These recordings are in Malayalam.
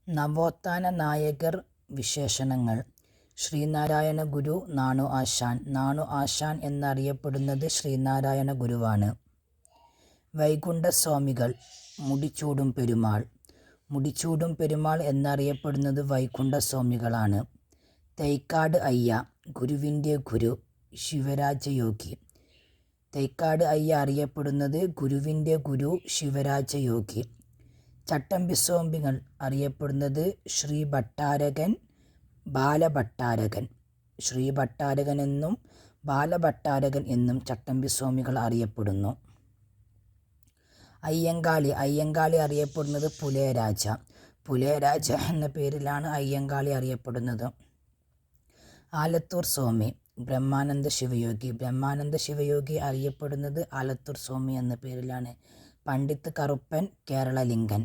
നവോത്ഥാന നായകർ വിശേഷണങ്ങൾ. ശ്രീനാരായണ ഗുരു നാണു ആശാൻ. നാണു ആശാൻ എന്നറിയപ്പെടുന്നത് ശ്രീനാരായണ ഗുരുവാണ്. വൈകുണ്ഠസ്വാമികൾ. മുടിച്ചൂടും പെരുമാൾ. മുടിച്ചൂടും പെരുമാൾ എന്നറിയപ്പെടുന്നത് വൈകുണ്ഠസ്വാമികളാണ്. തൈക്കാട് അയ്യ. ഗുരുവിൻ്റെ ഗുരു. ശിവരാജയോഗി. തൈക്കാട് അയ്യ അറിയപ്പെടുന്നത് ഗുരുവിൻ്റെ ഗുരു ശിവരാജയോഗി. ചട്ടമ്പിസ്വാമികൾ അറിയപ്പെടുന്നത് ശ്രീ ഭട്ടാരകൻ, ബാലഭട്ടാരകൻ. ശ്രീ ഭട്ടാരകൻ എന്നും ബാലഭട്ടാരകൻ എന്നും ചട്ടമ്പിസ്വാമികൾ അറിയപ്പെടുന്നു. അയ്യങ്കാളി. അയ്യങ്കാളി അറിയപ്പെടുന്നത് പുലയരാജ. പുലയരാജ എന്ന പേരിലാണ് അയ്യങ്കാളി അറിയപ്പെടുന്നത്. ആലത്തൂർ സ്വാമി. ബ്രഹ്മാനന്ദ ശിവയോഗി. ബ്രഹ്മാനന്ദ ശിവയോഗി അറിയപ്പെടുന്നത് ആലത്തൂർ സ്വാമി എന്ന പേരിലാണ്. പണ്ഡിറ്റ് കറുപ്പൻ. കേരളലിംഗൻ.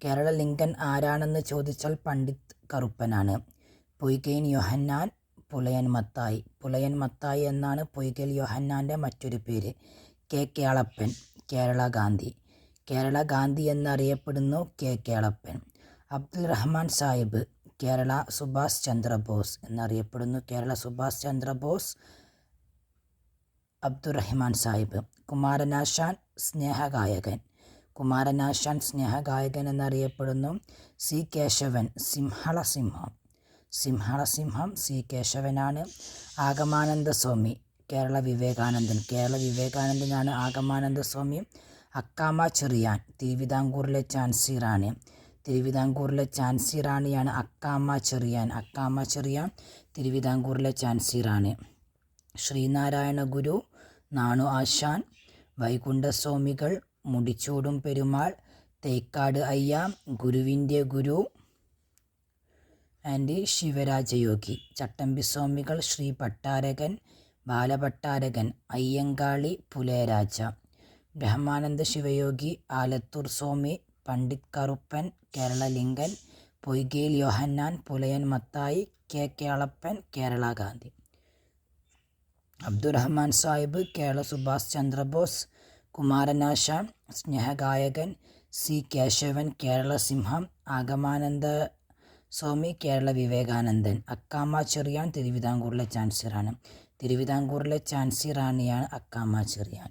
കേരളലിംഗൻ ആരാണെന്ന് ചോദിച്ചാൽ പണ്ഡിറ്റ് കറുപ്പനാണ്. പൊയ്കയിൽ യോഹന്നാൻ. പുലയൻ മത്തായി. പുലയൻ മത്തായി എന്നാണ് പൊയ്കയിൽ യോഹന്നാൻ്റെ മറ്റൊരു പേര്. കേളപ്പൻ. കേരള ഗാന്ധി. കേരള ഗാന്ധി എന്നറിയപ്പെടുന്നു കേളപ്പൻ. അബ്ദുൽ റഹ്മാൻ സാഹിബ്. കേരള സുഭാഷ് ചന്ദ്രബോസ് എന്നറിയപ്പെടുന്നു. കേരള സുഭാഷ് ചന്ദ്രബോസ്. അബ്ദുറഹ്മാൻ സാഹിബ്. കുമാരനാശാൻ. സ്നേഹഗായകൻ. കുമാരനാശാൻ സ്നേഹഗായകൻ എന്നറിയപ്പെടുന്നു. സി കേശവൻ. സിംഹളസിംഹം. സിംഹളസിംഹം സി കേശവനാണ്. ആഗമാനന്ദ സ്വാമി. കേരള വിവേകാനന്ദൻ. കേരള വിവേകാനന്ദനാണ് ആഗമാനന്ദ സ്വാമി. അക്കാമ ചെറിയാൻ. തിരുവിതാംകൂറിലെ ഝാൻസി റാണി. തിരുവിതാംകൂറിലെ ഝാൻസി റാണിയാണ് അക്കാമ ചെറിയാൻ. അക്കാമ ചെറിയാൻ തിരുവിതാംകൂറിലെ ഝാൻസി റാണി. ശ്രീനാരായണ ഗുരു നാണു ആശാൻ. വൈകുണ്ഠസ്വാമികൾ. മുടിച്ചൂടും പെരുമാൾ. തൈക്കാട് അയ്യ. ഗുരുവിൻ്റെ ഗുരു ആൻഡ് ശിവരാജയോഗി. ചട്ടമ്പിസ്വാമികൾ. ശ്രീ ഭട്ടാരകൻ, ബാലഭട്ടാരകൻ, അയ്യങ്കാളി, പുലയരാജ. ബ്രഹ്മാനന്ദ ശിവയോഗി. ആലത്തൂർ സ്വാമി. പണ്ഡിറ്റ് കറുപ്പൻ. കേരളലിംഗൻ. പൊയ്കയിൽ യോഹന്നാൻ. പുലയൻ മത്തായി. കേളപ്പൻ. കേരള ഗാന്ധി. അബ്ദുറഹ്മാൻ സാഹിബ്. കേരള സുഭാഷ് ചന്ദ്രബോസ്. കുമാരനാശാൻ. സ്നേഹഗായകൻ. സി കേശവൻ. കേരള സിംഹം. ആഗമാനന്ദ സ്വാമി. കേരള വിവേകാനന്ദൻ. അക്കാമ ചെറിയാൻ തിരുവിതാംകൂറിലെ ഝാൻസി റാണി. തിരുവിതാംകൂറിലെ ഝാൻസി റാണിയാണ് അക്കാമ ചെറിയാൻ.